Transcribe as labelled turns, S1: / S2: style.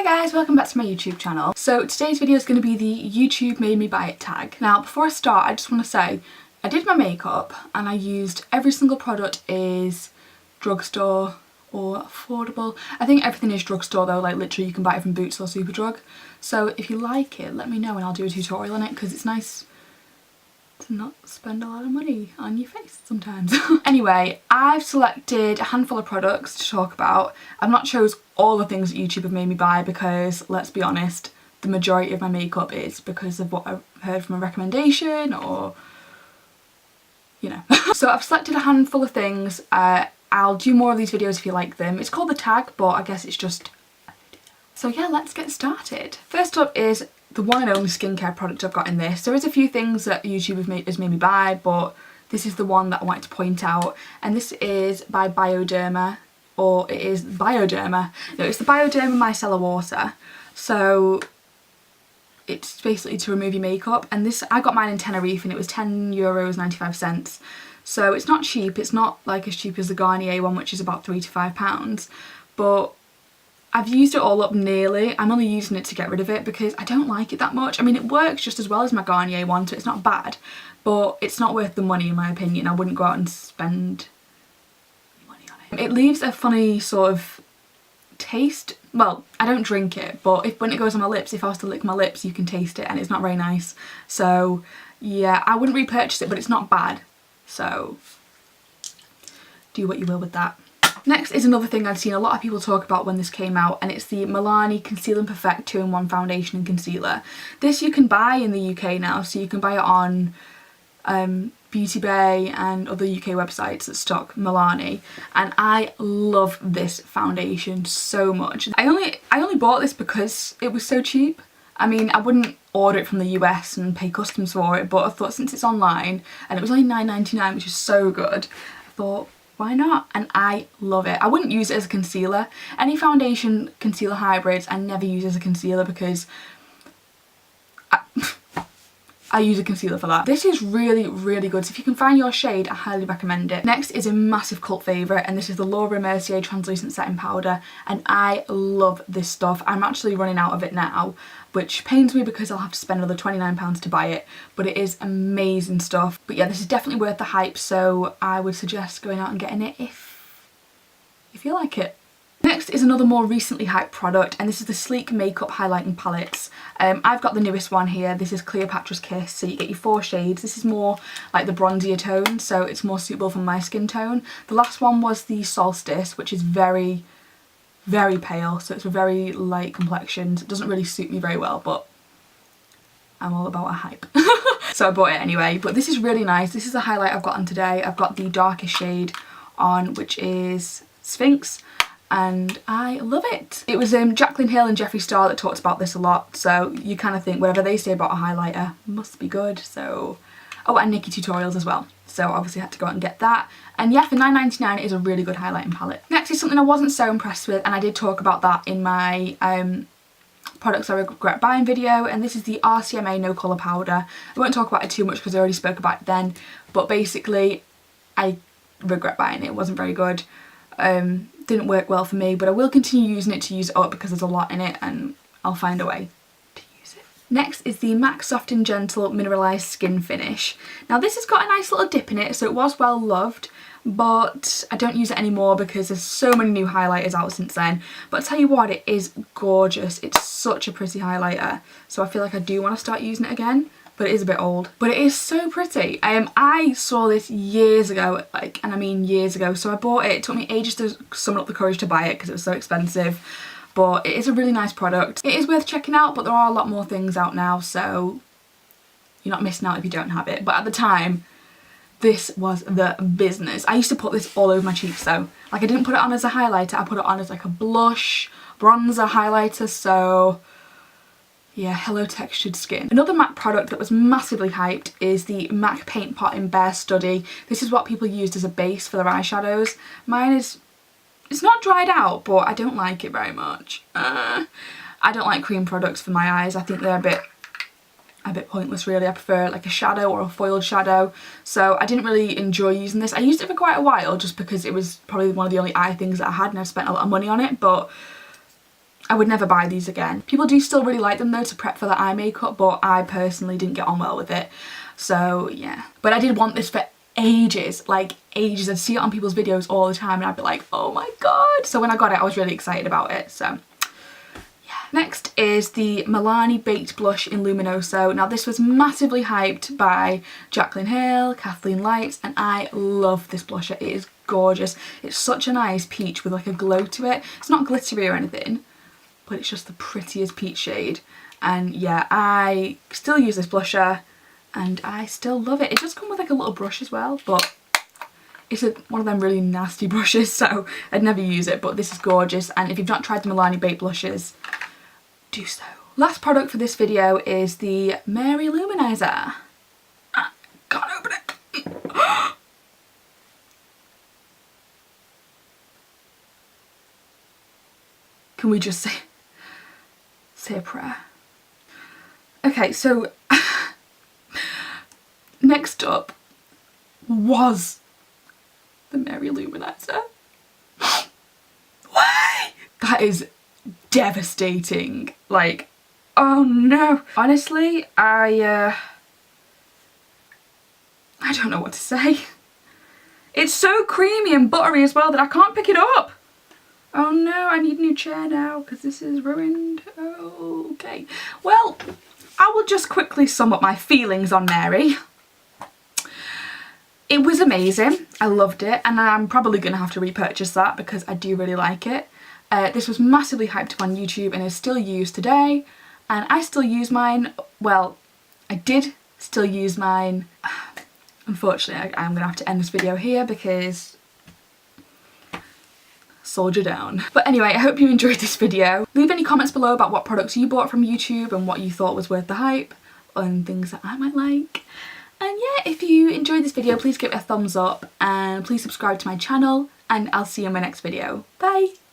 S1: guys, welcome back to my YouTube channel. So today's video is going to be the YouTube made me buy it tag. Now before I start, I just want to say I did my makeup and I used every single product is drugstore or affordable. I think everything is drugstore though, like literally you can buy it from Boots or Superdrug. So if you like it, let me know and I'll do a tutorial on it because it's nice to not spend a lot of money on your face sometimes. Anyway, I've selected a handful of products to talk about. I've not chose all the things that YouTube have made me buy because, let's be honest, the majority of my makeup is because of what I've heard from a recommendation or, you know. So I've selected a handful of things. I'll do more of these videos if you like them. It's called the tag, but I guess it's just a video. So yeah, let's get started. First up is the one and only skincare product I've got in this. There is a few things that YouTube has made me buy, but this is the one that I wanted to point out. And this is by Bioderma, or it is Bioderma. No, it's the Bioderma Micellar Water. So it's basically to remove your makeup. And this, I got mine in Tenerife and it was €10.95. So it's not cheap. It's not like as cheap as the Garnier one, which is about £3 to £5. But I've used it all up nearly. I'm only using it to get rid of it because I don't like it that much. I mean, it works just as well as my Garnier one, so it's not bad, but it's not worth the money in my opinion. I wouldn't go out and spend money on it. It leaves a funny sort of taste. Well, I don't drink it, but when it goes on my lips, if I was to lick my lips, you can taste it and it's not very nice. So yeah, I wouldn't repurchase it, but it's not bad. So do what you will with that. Next is another thing I've seen a lot of people talk about when this came out, and it's the Milani Conceal and Perfect 2-in-1 Foundation and Concealer. This you can buy in the UK now, so you can buy it on Beauty Bay and other UK websites that stock Milani, and I love this foundation so much. I only bought this because it was so cheap. I mean, I wouldn't order it from the US and pay customs for it, but I thought since it's online and it was only £9.99, which is so good, I thought, why not? And I love it. I wouldn't use it as a concealer. Any foundation concealer hybrids I never use as a concealer because I use a concealer for that. This is really, really good. So if you can find your shade, I highly recommend it. Next is a massive cult favourite, and this is the Laura Mercier Translucent Setting Powder, and I love this stuff. I'm actually running out of it now, which pains me because I'll have to spend another £29 to buy it, but it is amazing stuff. But yeah, this is definitely worth the hype, so I would suggest going out and getting it if you like it. Next is another more recently hyped product, and this is the Sleek Makeup Highlighting Palettes. I've got the newest one here. This is Cleopatra's Kiss, so you get your 4 shades. This is more like the bronzier tone, so it's more suitable for my skin tone. The last one was the Solstice, which is very, very pale, so it's a very light complexion. It doesn't really suit me very well, but I'm all about a hype. So I bought it anyway, but this is really nice. This is the highlight I've got on today. I've got the darkest shade on, which is Sphinx, and I love it. It was Jaclyn Hill and Jeffree Star that talked about this a lot, so you kind of think whatever they say about a highlighter must be good. So, oh, and Nikki Tutorials as well, so obviously I had to go out and get that. And yeah, for £9.99 it is a really good highlighting palette. Next is something I wasn't so impressed with, and I did talk about that in my products I regret buying video, and this is the RCMA No Colour Powder. I won't talk about it too much because I already spoke about it then, but basically I regret buying it. It wasn't very good. Didn't work well for me, but I will continue using it to use it up because there's a lot in it and I'll find a way to use it. Next is the MAC Soft and Gentle Mineralised Skin Finish. Now this has got a nice little dip in it, so it was well loved, but I don't use it anymore because there's so many new highlighters out since then. But I'll tell you what, it is gorgeous. It's such a pretty highlighter, so I feel like I do want to start using it again. But it is a bit old, but it is so pretty. I saw this years ago, and I mean years ago, so I bought it. It took me ages to summon up the courage to buy it because it was so expensive, but it is a really nice product. It is worth checking out, but there are a lot more things out now, so you're not missing out if you don't have it. But at the time, this was the business. I used to put this all over my cheeks though. Like, I didn't put it on as a highlighter, I put it on as like a blush, bronzer highlighter, so yeah, hello textured skin. Another MAC product that was massively hyped is the MAC Paint Pot in Bare Study. This is what people used as a base for their eyeshadows. Mine is, it's not dried out, but I don't like it very much. I don't like cream products for my eyes. I think they're a bit pointless really. I prefer like a shadow or a foiled shadow. So I didn't really enjoy using this. I used it for quite a while just because it was probably one of the only eye things that I had and I've spent a lot of money on it, but I would never buy these again. People do still really like them though to prep for their eye makeup, but I personally didn't get on well with it. So yeah. But I did want this for ages, like ages. I'd see it on people's videos all the time and I'd be like, oh my god. So when I got it, I was really excited about it. So yeah. Next is the Milani Baked Blush in Luminoso. Now this was massively hyped by Jaclyn Hill, Kathleen Lights, and I love this blusher. It is gorgeous. It's such a nice peach with like a glow to it. It's not glittery or anything, but it's just the prettiest peach shade. And yeah, I still use this blusher and I still love it. It does come with like a little brush as well, but it's one of them really nasty brushes, so I'd never use it, but this is gorgeous. And if you've not tried the Milani Baked blushes, do so. Last product for this video is the Mary Luminizer. Can't open it. Can we just say a prayer? Okay, so next up was the Mary Luminizer. Why? That is devastating. Like, oh no. Honestly, I don't know what to say. It's so creamy and buttery as well that I can't pick it up. Oh no, I need a new chair now because this is ruined. Oh, okay. Well, I will just quickly sum up my feelings on Mary. It was amazing. I loved it, and I'm probably going to have to repurchase that because I do really like it. This was massively hyped up on YouTube and is still used today, and I still use mine. Well, I did still use mine. Unfortunately, I'm going to have to end this video here because soldier down. But anyway, I hope you enjoyed this video. Leave any comments below about what products you bought from YouTube and what you thought was worth the hype and things that I might like. And yeah, if you enjoyed this video, please give it a thumbs up and please subscribe to my channel, and I'll see you in my next video. Bye!